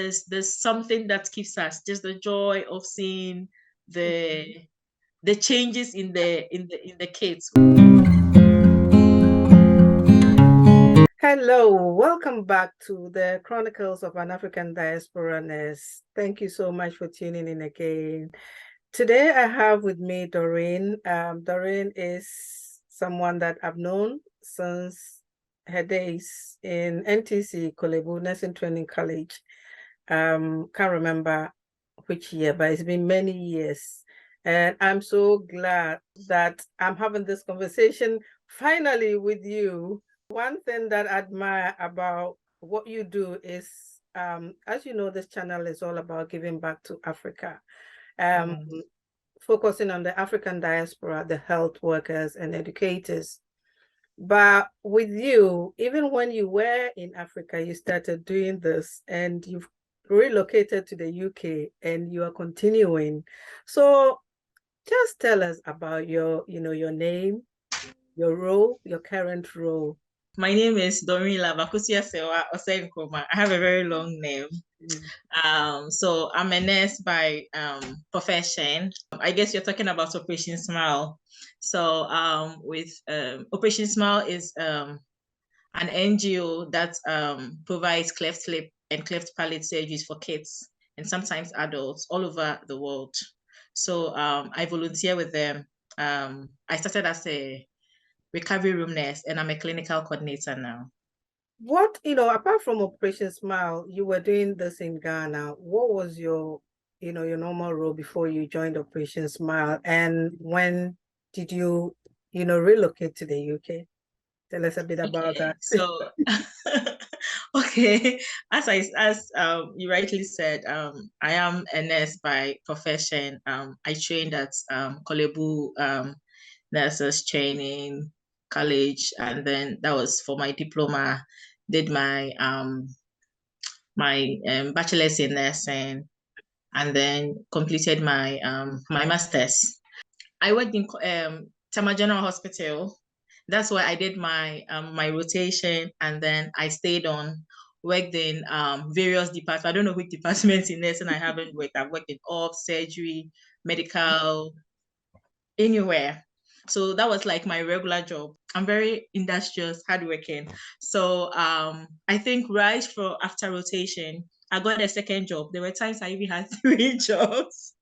There's something that keeps us, just the joy of seeing the changes in the kids. Hello, welcome back to the Chronicles of an African Diaspora Nurse. Thank you so much for tuning in again. Today I have with me Doreen. Doreen is someone that I've known since her days in NTC, Kolebu Nursing Training College. Can't remember which year, but it's been many years. And I'm so glad that I'm having this conversation finally with you. One thing that I admire about what you do is, as you know, this channel is all about giving back to Africa, focusing on the African diaspora, the health workers and educators. But with you, even when you were in Africa, you started doing this and you've relocated to the UK and you are continuing. So just tell us about your name, your role, your current role. My name is Doreenlove Osenkoma. I have a very long name. So I'm a nurse by profession. I guess you're talking about Operation Smile. So with Operation Smile is an NGO that provides cleft lip and cleft palate surgeries for kids and sometimes adults all over the world. So I volunteer with them. I started as a recovery room nurse and I'm a clinical coordinator now. What, apart from Operation Smile, you were doing this in Ghana. What was your normal role before you joined Operation Smile? And when did you, relocate to the UK? Tell us a bit about that. So, okay, as you rightly said, I am a nurse by profession. I trained at Kolebu Nurses Training College, and then that was for my diploma. Did my bachelor's in nursing, and then completed my master's. I worked in Tama General Hospital. That's where I did my rotation, and then I stayed on, worked in various departments. I don't know which departments in nursing I haven't worked. I've worked in op, surgery, medical, anywhere. So that was like my regular job. I'm very industrious, hardworking. So I think right after rotation, I got a second job. There were times I even had three jobs.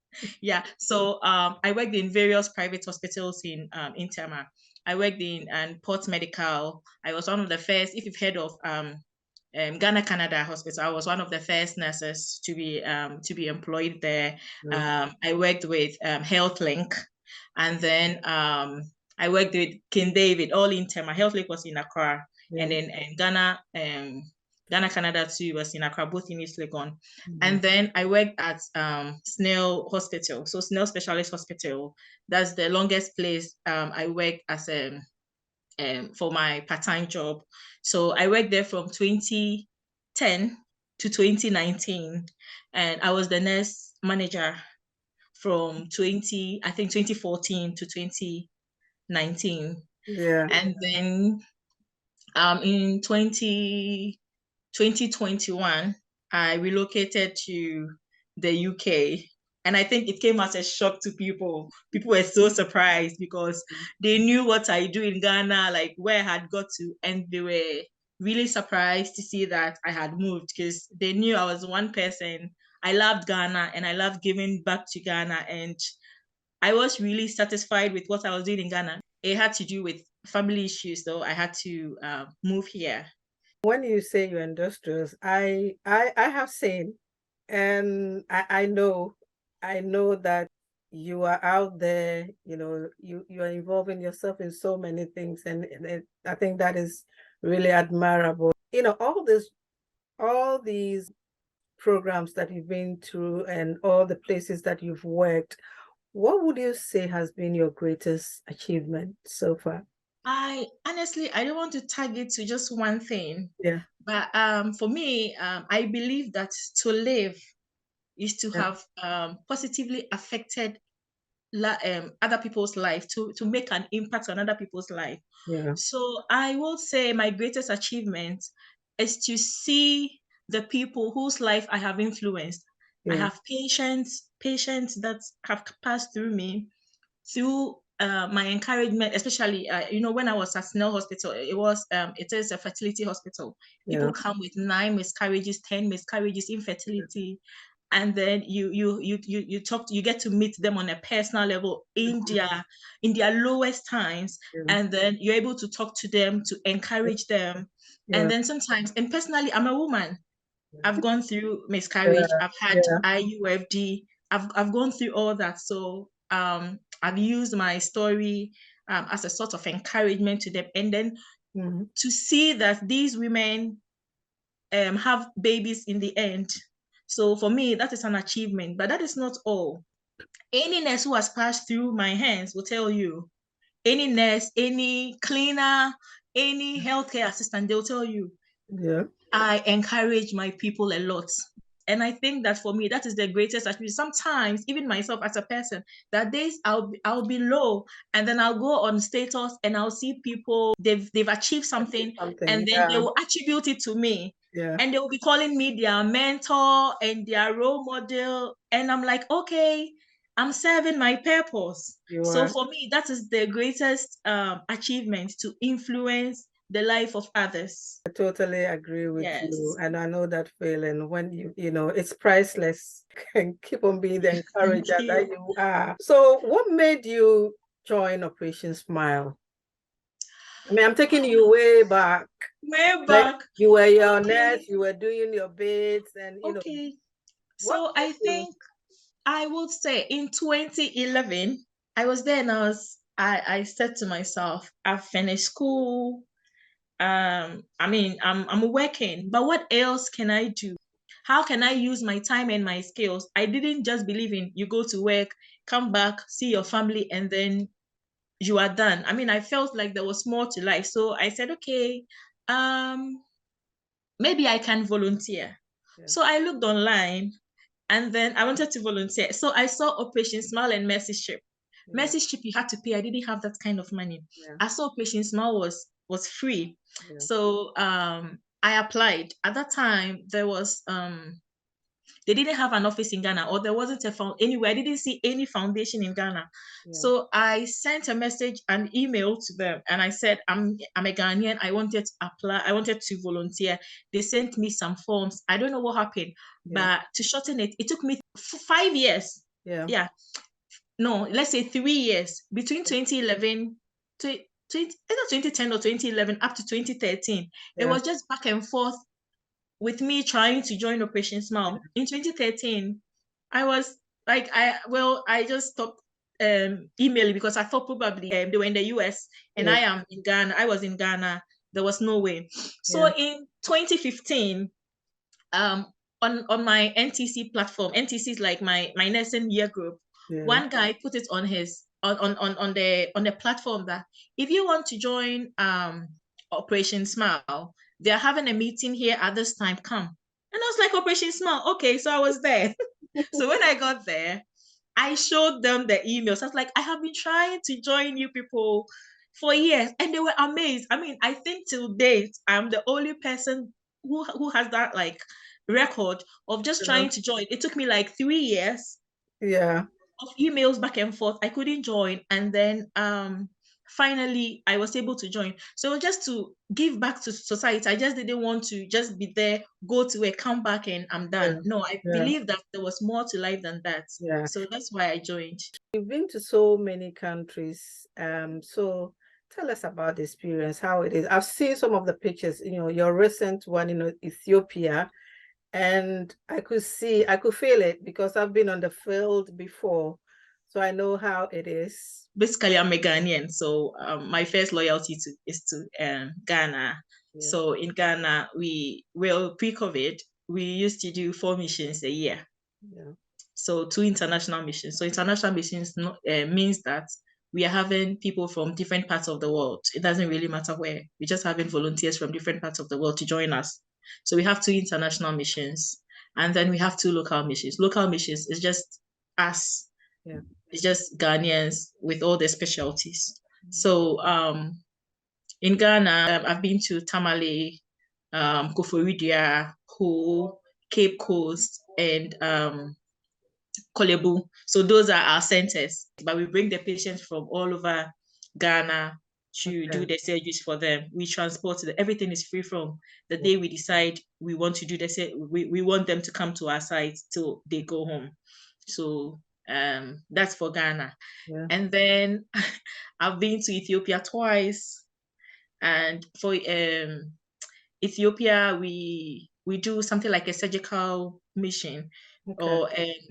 Yeah. So I worked in various private hospitals in Tema. I worked in Port Medical. I was one of the first, if you've heard of Ghana Canada Hospital, I was one of the first nurses to be employed there. I worked with Health Link, and then I worked with King David, all in Tema. Health Link was in Accra, and then Ghana Canada too was in Accra, both in East Legon. And then I worked at Snail Hospital, so Snail Specialist Hospital. That's the longest place I worked as for my part-time job. So I worked there from 2010 to 2019, and I was the nurse manager from 2014 to 2019. Yeah. And then in 2021, I relocated to the UK. And I think it came as a shock to people. People were so surprised because they knew what I do in Ghana, like where I had got to, and they were really surprised to see that I had moved because they knew I was one person. I loved Ghana and I loved giving back to Ghana. And I was really satisfied with what I was doing in Ghana. It had to do with family issues, though. I had to move here. When you say you're industrious, I have seen, and I know that you are out there, you are involving yourself in so many things, and I think that is really admirable. All these programs that you've been through and all the places that you've worked, what would you say has been your greatest achievement so far? I honestly, I don't want to tag it to just one thing. Yeah. But for me, I believe that to live is to have positively affected other people's life, to make an impact on other people's life. Yeah. So I will say my greatest achievement is to see the people whose life I have influenced. I Yeah. have patients that have passed through me, through my encouragement, especially when I was at Snell Hospital. It is a fertility hospital. Yeah. People come with 9 miscarriages, 10 miscarriages, infertility, and then you get to meet them on a personal level in their lowest times, Yeah. and then you're able to talk to them, to encourage them. And Yeah. then sometimes, and personally, I'm a woman. I've gone through miscarriage. Yeah. I've had Yeah. IUFD. I've gone through all that. So I've used my story as a sort of encouragement to them, and then to see that these women have babies in the end. So for me, that is an achievement. But that is not all. Any nurse who has passed through my hands will tell you. Any nurse, any cleaner, any healthcare assistant, they'll tell you Yeah. I encourage my people a lot. And I think that for me, that is the greatest achievement. Sometimes, even myself as a person, that days I'll be low, and then I'll go on status and I'll see people they've achieved something, Something. and then they Yeah. will attribute it to me. Yeah. And they will be calling me their mentor and their role model. And I'm like, okay, I'm serving my purpose. You So are. for me, that is the greatest achievement, to influence the life of others. I totally agree with you. Yes. And I know that feeling when it's priceless. And keep on being the Thank encourager that you. you are. So what made you join Operation Smile? I mean, I'm taking you way back. Way Like back. you were your Okay. nurse, you were doing your bits, and Okay. what So made I you? think I would say in 2011, I was there and I said to myself, I've finished school. I mean, I'm working, but what else can I do? How can I use my time and my skills? I didn't just believe in you go to work, come back, see your family, and then you are done. I mean, I felt like there was more to life. So I said, okay, um, maybe I can volunteer. Yeah. So I looked online, and then I wanted to volunteer. So I saw Operation Smile and Mercy Ship. Yeah. Mercy Ship, you had to pay. I didn't have that kind of money. Yeah. I saw Operation Smile was free. Yeah. So I applied. At that time, they didn't have an office in Ghana, or there wasn't anywhere. I didn't see any foundation in Ghana. Yeah. So I sent a message, an email to them, and I said, I'm a Ghanaian. I wanted to apply. I wanted to volunteer. They sent me some forms. I don't know what happened, Yeah. but to shorten it, it took me 5 years. Yeah. Yeah, no, let's say 3 years between 2011 to either 2010 or 2011 up to 2013. It Yeah. was just back and forth with me trying to join Operation Smile. In 2013, I was like, I just stopped emailing because I thought probably they were in the US and Yeah. I am in Ghana. I was in Ghana. There was no way. So Yeah. in 2015, um, on my NTC platform, NTC is like my nursing year group. Yeah. One guy put it on his on the platform that if you want to join Operation Smile, they're having a meeting here at this time. Come. And I was like, Operation Smile. Okay, so I was there. So when I got there, I showed them the emails. I was like, I have been trying to join you people for years, and they were amazed. I mean, I think till date, I'm the only person who has that like record of just trying to join. It took me like 3 years Yeah. of emails back and forth. I couldn't join, and then finally I was able to join. So just to give back to society, I just didn't want to just be there, go to work, come back, and I'm Yeah. done. No, I Yeah. believe that there was more to life than that. Yeah. So that's why I joined. You've been to so many countries. So tell us about the experience, how it is. I've seen some of the pictures, your recent one, Ethiopia, and I could feel it because I've been on the field before. So I know how it is. Basically, I'm a Ghanaian, so my first loyalty is to Ghana. Yeah. So in Ghana, pre-COVID, we used to do 4 missions a year. Yeah. So 2 international missions. So international missions means that we are having people from different parts of the world. It doesn't really matter where. We're just having volunteers from different parts of the world to join us. So we have 2 international missions, and then we have 2 local missions. Local missions is just us. Yeah. It's just Ghanaians with all their specialties. So in Ghana, I've been to Tamale, Koforidua, Ho, Cape Coast, and Kolebu. So those are our centers, but we bring the patients from all over Ghana to do Okay. the surgeries for them. We transport them. Everything is free from the day we decide we want to do the we want them to come to our site till they go home. So that's for Ghana. Yeah. And then I've been to Ethiopia twice. And for Ethiopia, we do something like a surgical mission Okay. or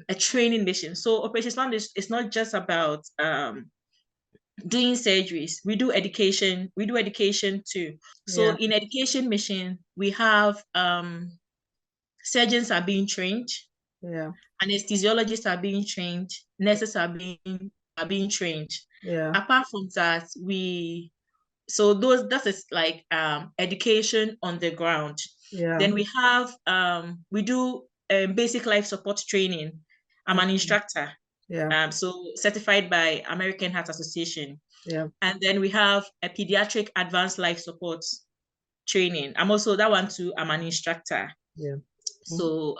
a training mission. So Operation Smart is not just about doing surgeries. We do education. We do education too. So Yeah. in education mission, we have surgeons are being trained, Yeah. anesthesiologists are being trained, nurses are being trained. Yeah. Apart from that, so those that is like education on the ground. Yeah. Then we do basic life support training. I'm an Okay. instructor, Yeah. so certified by American Heart Association. Yeah. And then we have a pediatric advanced life support training. I'm also that one too. I'm an instructor. Yeah. Mhm. So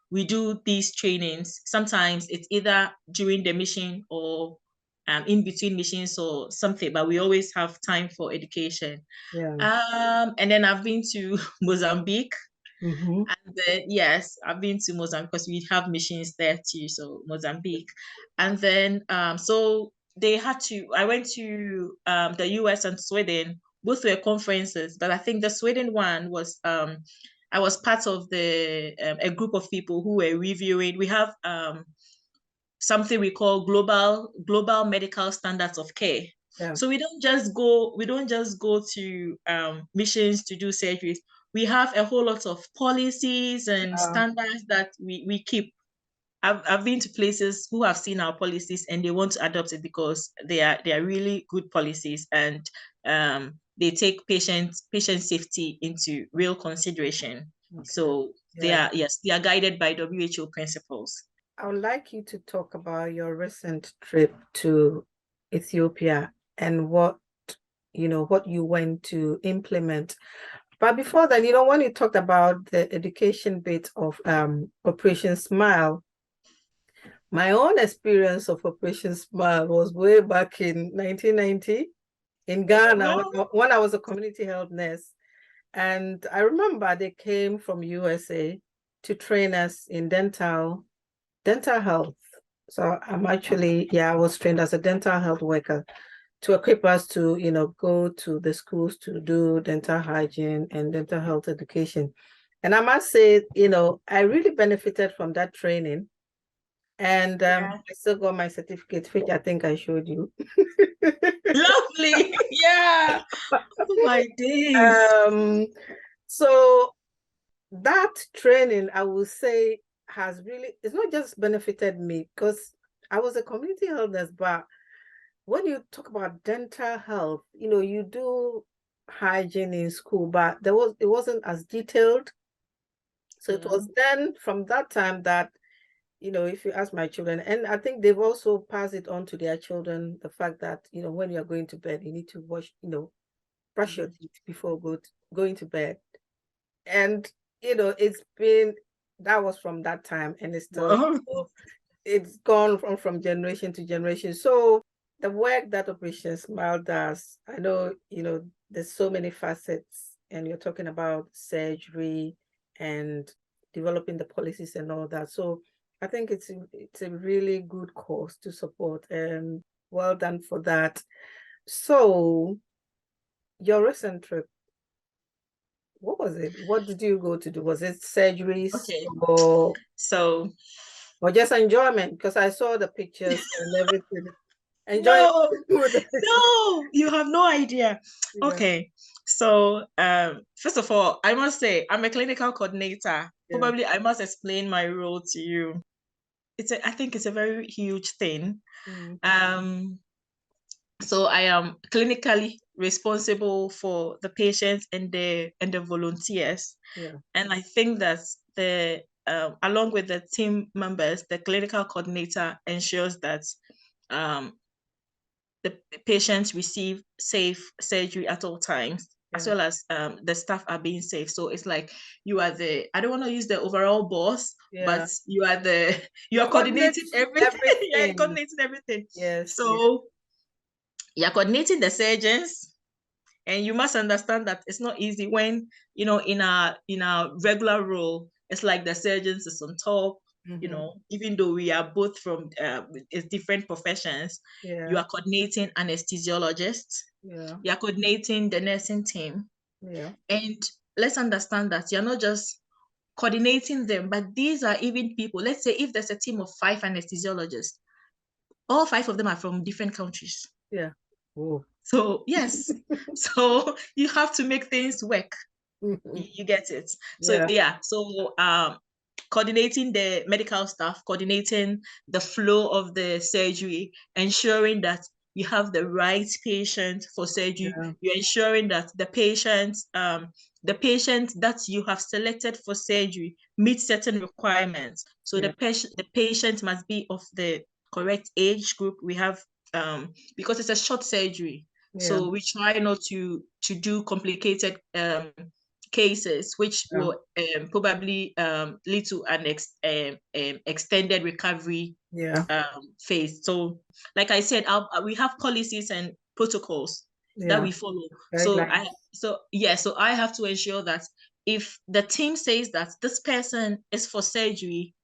we do these trainings. Sometimes it's either during the mission or in between missions or something, but we always have time for education. Yeah. And then I've been to Mozambique. Mm-hmm. And then, yes, I've been to Mozambique because we have missions there too. So Mozambique. And then so I went to the US and Sweden. Both were conferences, but I think the Sweden one was I was part of a group of people who were reviewing. We have something we call global medical standards of care. Yeah. So we don't just go to missions to do surgeries. We have a whole lot of policies and standards that we keep. I've been to places who have seen our policies and they want to adopt it because they are really good policies, and they take patient safety into real consideration. Okay. So Yeah. they are guided by WHO principles. I would like you to talk about your recent trip to Ethiopia and what you went to implement. But before that, when you talked about the education bit of Operation Smile, my own experience of Operation Smile was way back in 1990 in Ghana when I was a community health nurse. And I remember they came from USA to train us in dental health. So I was trained as a dental health worker to equip us to, go to the schools to do dental hygiene and dental health education. And I must say, I really benefited from that training. And I still got my certificate, which I think I showed you. Lovely. Yeah. Oh my days. So that training, I would say, it's not just benefited me because I was a community health nurse, but when you talk about dental health, you do hygiene in school, but it wasn't as detailed. So it was then from that time that, if you ask my children, and I think they've also passed it on to their children, the fact that, when you're going to bed, you need to brush your teeth before going to bed. And, that was from that time, and it's gone from generation to generation. So the work that Operation Smile does, I know, there's so many facets, and you're talking about surgery and developing the policies and all that. So I think it's a really good cause to support, and well done for that. So your recent trip, what was it? What did you go to do? Was it surgeries or just enjoyment? Because I saw the pictures and everything. No, you have no idea. Yeah. Okay. So first of all, I must say I'm a clinical coordinator. Yeah. Probably I must explain my role to you. I think it's a very huge thing. So I am clinically responsible for the patients and the volunteers. Yeah. And I think that along with the team members, the clinical coordinator ensures that the patients receive safe surgery at all times. as well as the staff are being safe. So it's like you are I don't want to use the overall boss, but you are coordinating everything. You're coordinating everything. Yes. So you're coordinating the surgeons, and you must understand that it's not easy when, in our regular role, it's like the surgeons is on top. Even though we are both from different professions, you are coordinating anesthesiologists, you are coordinating the nursing team. And let's understand that you're not just coordinating them, but these are even people. Let's say if there's a team of 5 anesthesiologists, all 5 of them are from different countries. Oh. So yes, so you have to make things work. You get it. So so coordinating the medical staff, coordinating the flow of the surgery, ensuring that you have the right patient for surgery. You're ensuring that the patient that you have selected for surgery meets certain requirements. So the patient must be of the correct age group. We have because it's a short surgery, so we try not to do complicated cases, which will probably lead to an extended recovery phase. So, like I said, we have policies and protocols that we follow. So I have to ensure that if the team says that this person is for surgery,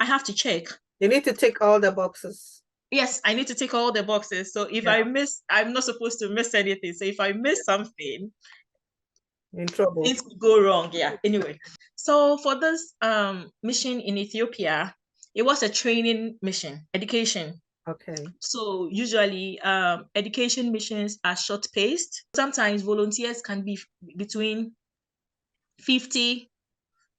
I have to check. You need to tick all the boxes. Yes, I need to tick all the boxes. So if I miss, I'm not supposed to miss anything. So if I miss something, in trouble, things could go wrong. Anyway, so for this mission in Ethiopia, it was a training mission, education. So usually education missions are short-paced. Sometimes volunteers can be between 50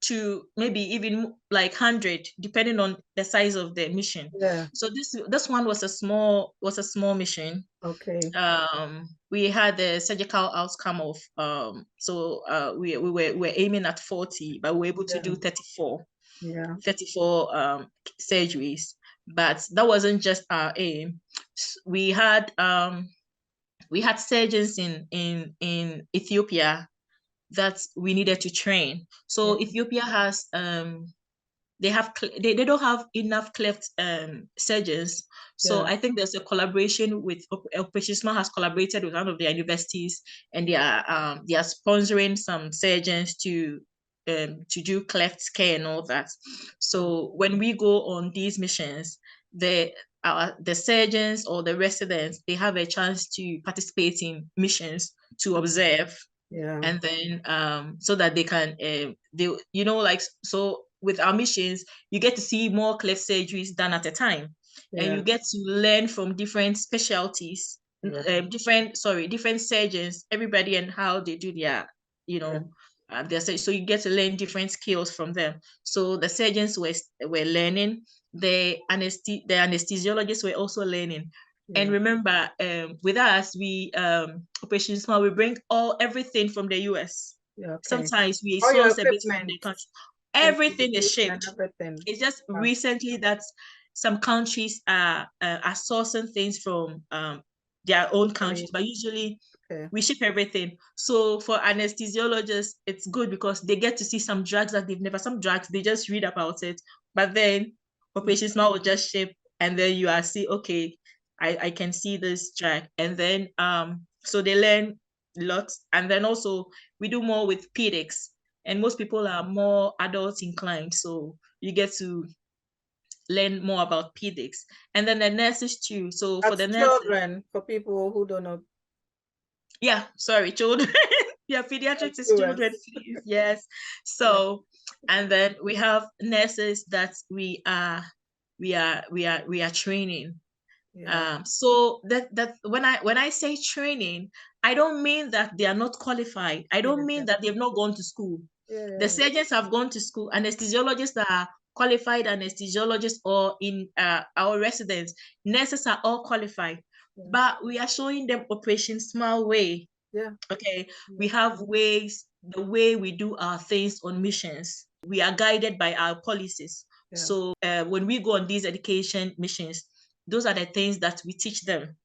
to maybe even like 100, depending on the size of the mission. So this one was a small mission. We had the surgical outcome of we were aiming at 40, but we were able to do 34 surgeries. But that wasn't just our aim. We had surgeons in Ethiopia that we needed to train. So Ethiopia has they don't have enough cleft surgeons. So I think there's a collaboration with Operations has collaborated with one of their universities, and they are sponsoring some surgeons to do cleft care and all that. So when we go on these missions, the surgeons or the residents, they have a chance to participate in missions to observe. And then so that they can so with our missions, you get to see more cleft surgeries done at a time, and you get to learn from different specialties, different surgeons, everybody, and how they do their so you get to learn different skills from them. So the surgeons were learning, the anesthesiologists were also learning. And remember, with us, we Operations Small, we bring everything from the US. Sometimes we source a bit from the country. Everything is shipped. It's just recently that some countries are sourcing things from their own countries, but usually we ship everything. So for anesthesiologists, it's good because they get to see some drugs that some drugs they just read about it, but then Operations Small will just ship, and then you are see, okay, I can see this drug. And then so they learn lots. And then also we do more with pedics, and most people are more adult inclined, so you get to learn more about pedics. And then the nurses too. So for the children, for people who don't know. Children. Pediatrics is children, please. Yes. So and then we have nurses that we are training. So that when I say training, I don't mean that they are not qualified. I don't mean that they've not gone to school. The surgeons have gone to school. Anesthesiologists are qualified anesthesiologists, or in our residents, nurses are all qualified. But we are showing them Operation Small way. We have ways, the way we do our things on missions. We are guided by our policies. So when we go on these education missions, those are the things that we teach them.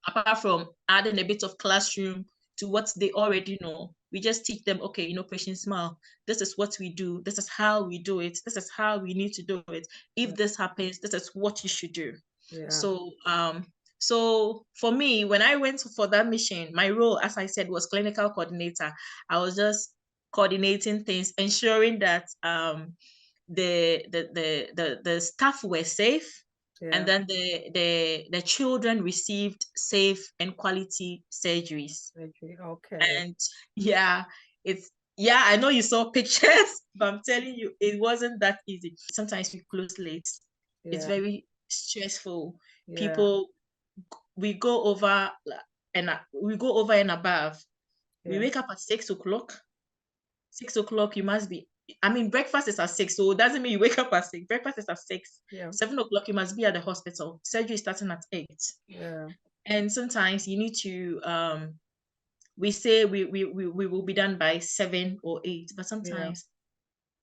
Apart from adding a bit of classroom to what they already know. We just teach them, okay, patient smile. This is what we do. This is how we do it. This is how we need to do it. If this happens, this is what you should do. Yeah. So for me, when I went for that mission, my role, as I said, was clinical coordinator. I was just coordinating things, ensuring that the staff were safe, and then the children received safe and quality surgeries. Okay. And I know you saw pictures, but I'm telling you, it wasn't that easy. Sometimes we close late. It's very stressful. People, we go over and above. We wake up at 6 o'clock. 6 o'clock, you must be. I mean, breakfast is at 6, so it doesn't mean you wake up at 6. Breakfast is at 6. 7 o'clock, you must be at the hospital. Surgery is starting at 8. And sometimes you need to we say we will be done by 7 or 8, but sometimes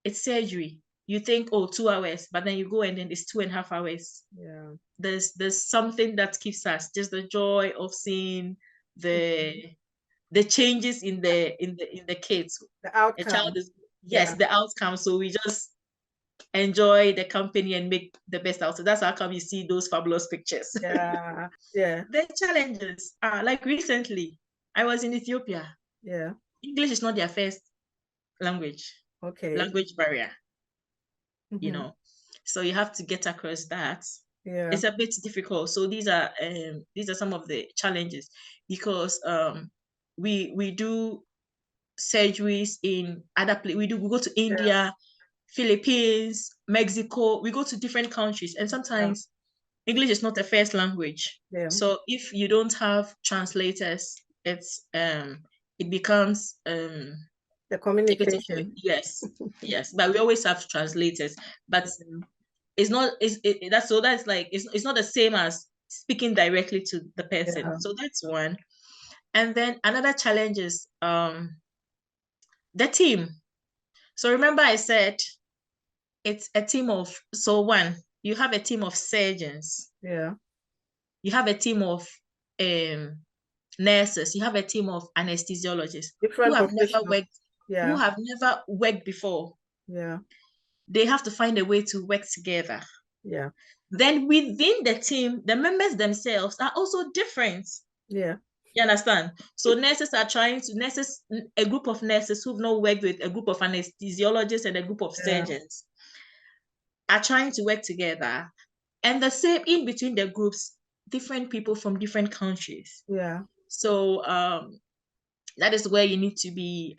it's surgery. You think, 2 hours, but then you go and then it's 2.5 hours. There's something that keeps us, just the joy of seeing the changes in the kids. The outcome. A child is the outcome. So we just enjoy the company and make the best out. So that's how come you see those fabulous pictures. The challenges are like recently I was in Ethiopia. English is not their first language. Language barrier. So you have to get across that. It's a bit difficult. So these are some of the challenges, because we do surgeries in other places. We go to India, Philippines, Mexico. We go to different countries, and sometimes English is not the first language. So if you don't have translators, it becomes the communication. Yes, but we always have translators. But it's not. That's like it's not the same as speaking directly to the person. So that's one. And then another challenge is the team. So remember I said it's a team of, you have a team of surgeons. You have a team of nurses. You have a team of anesthesiologists who have never worked before. They have to find a way to work together. Then within the team, the members themselves are also different. You understand? So a group of nurses who've not worked with a group of anesthesiologists and a group of surgeons are trying to work together. And the same in between the groups, different people from different countries. So that is where you need to be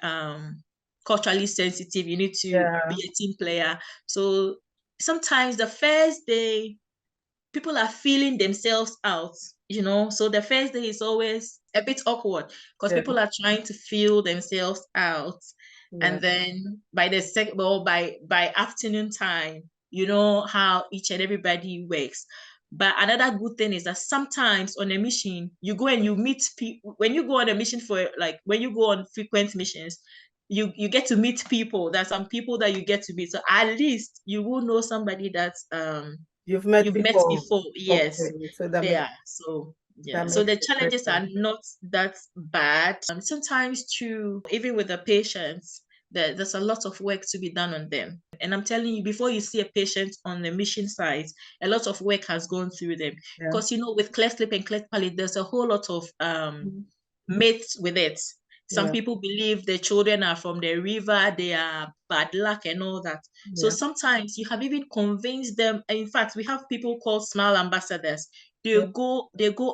culturally sensitive. You need to be a team player. So sometimes the first day, people are feeling themselves out, so the first day is always a bit awkward because people are trying to feel themselves out. And then by the second, by afternoon time, you know how each and everybody works. But another good thing is that sometimes on a mission, you go and you meet people. When you go on a mission when you go on frequent missions, you get to meet people. There's some people that you get to meet. So at least you will know somebody that you've met before. Yes. Okay. So so the challenges are not that bad. Sometimes too, even with the patients, there's a lot of work to be done on them. And I'm telling you, before you see a patient on the mission site, a lot of work has gone through them. Because with cleft lip and cleft palate, there's a whole lot of myths with it. Some people believe the children are from the river, they are bad luck and all that. So sometimes you have even convinced them. In fact, we have people called smile ambassadors. They go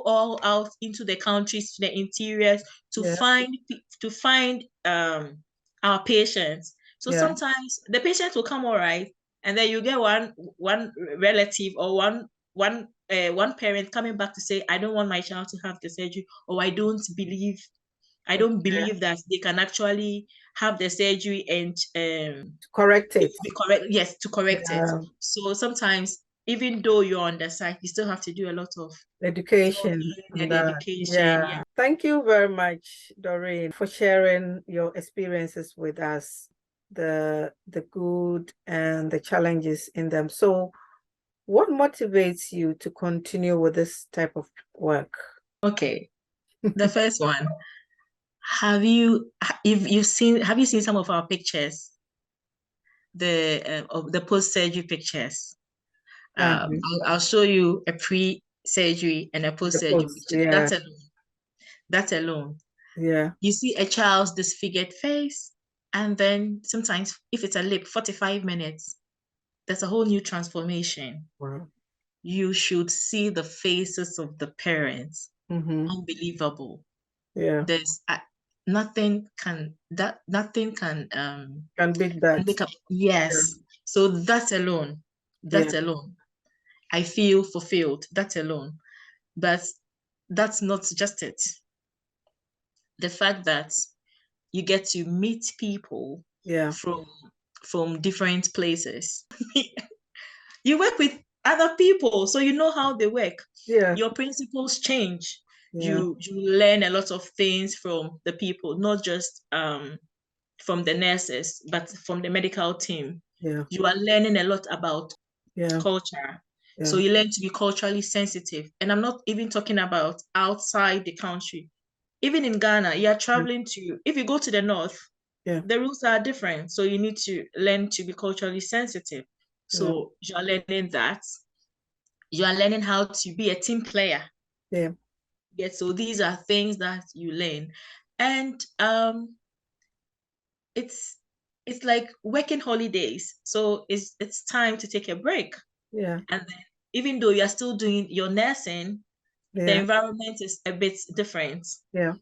all out into the countries, to the interiors, to find our patients. So sometimes the patients will come all right, and then you get one relative or one parent coming back to say, I don't want my child to have the surgery, or I don't believe that they can actually have the surgery and correct it. To correct it. So sometimes, even though you're on the site, you still have to do a lot of education. Thank you very much, Doreen, for sharing your experiences with us, the good and the challenges in them. So what motivates you to continue with this type of work? Okay. The first one, have you seen some of our pictures, the of the post-surgery pictures? Um, I'll show you a pre-surgery and a the post-surgery post, picture. yeah, That's alone. That's alone. yeah. You see a child's disfigured face, and then sometimes if it's a lip, 45 minutes, there's a whole new transformation. Wow. You should see the faces of the parents. Mm-hmm. Unbelievable. Yeah. There's nothing Can beat that. make up. Yeah. Yes. So Yeah. that alone, I feel fulfilled. That alone. But that's not just it. The fact that you get to meet people Yeah. from different places. You work with other people, so you know how they work. Yeah. Your principles change. Yeah. You learn a lot of things from the people, not just from the nurses, but from the medical team. Yeah. You are learning a lot about Yeah. culture. So Yeah. you learn to be culturally sensitive. And I'm not even talking about outside the country. Even in Ghana, you're traveling to, if you go to the north, Yeah. the rules are different. So you need to learn to be culturally sensitive. Yeah. So you're learning that. You are learning how to be a team player. Yeah. Yeah, so these are things that you learn. And it's it's like working holidays. So it's time to take a break. Yeah. And then even though you're still doing your nursing, the Yeah. environment is a bit different. Yeah.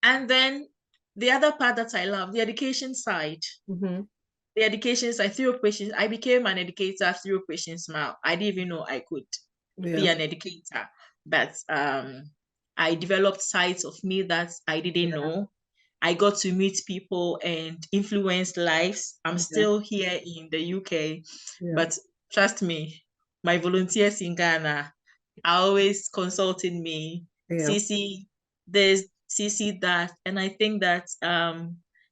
And then the other part that I love, the education side. Mm-hmm. The education side through Operation, I became an educator through Operation Smile. I didn't even know I could be Yeah. an educator, but I developed sides of me that I didn't Yeah. know. I got to meet people and influence lives. I'm Yeah. still here in the UK, Yeah. but trust me, my volunteers in Ghana are always consulting me, Yeah. CC this, CC that, and I think that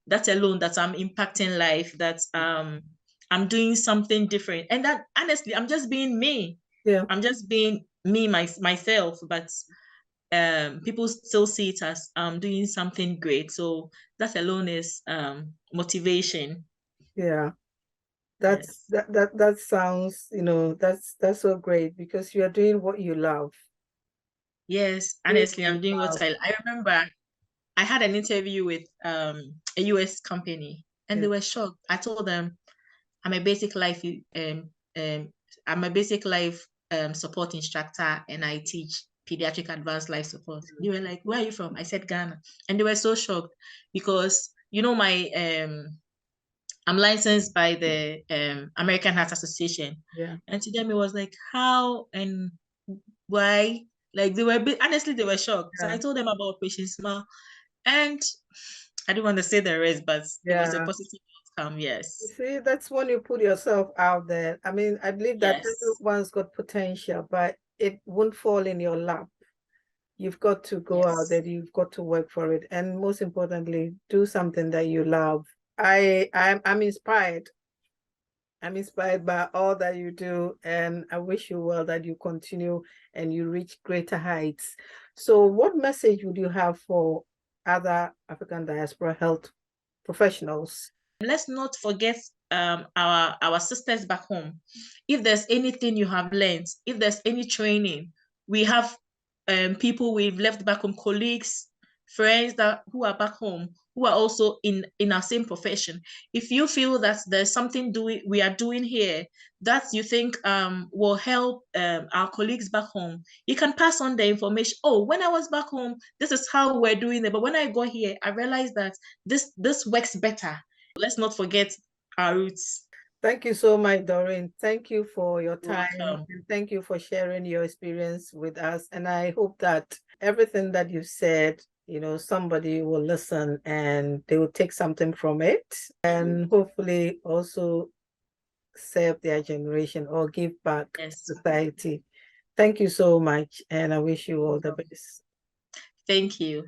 that alone, that I'm impacting life, that I'm doing something different, and that honestly, I'm just being me. Yeah. I'm just being me myself, but people still see it as doing something great. So that alone is motivation. Yeah. Yes. That sounds, that's so great because you are doing what you love. Yes, Doing honestly, what I'm you doing what love. I remember I had an interview with a US company and Yeah. they were shocked. I told them I'm a basic life um I'm a basic life support instructor and I teach pediatric advanced life support. They were like, "Where are you from?" I said Ghana. And they were so shocked because my I'm licensed by the American Heart Association. Yeah. And to them it was like, how and why? Like honestly they were shocked. So I Yeah. told them about Operation Smile and I don't want to say the rest, but it was a Yeah. positive outcome. You Yes. see, that's when you put yourself out there. I mean, I believe that Yes. everyone's got potential, but it won't fall in your lap. You've got to go out Yes. there, you've got to work for it. And most importantly, do something that you love. I'm inspired. I'm inspired by all that you do, and I wish you well that you continue and you reach greater heights. So, what message would you have for other African diaspora health professionals? Let's not forget our sisters back home. If there's anything you have learned, if there's any training, we have people we've left back home, colleagues, friends that who are back home who are also in our same profession. If you feel that there's something we are doing here that you think will help our colleagues back home, you can pass on the information. Oh, when I was back home, this is how we're doing it. But when I got here, I realized that this works better. Let's not forget our roots. Thank you so much, Doreen. Thank you for your You're time welcome. and thank you for sharing your experience with us. And I hope that everything that you said, somebody will listen and they will take something from it and hopefully also serve their generation or give back to Yes. society. Thank you so much, and I wish you all the best. Thank you.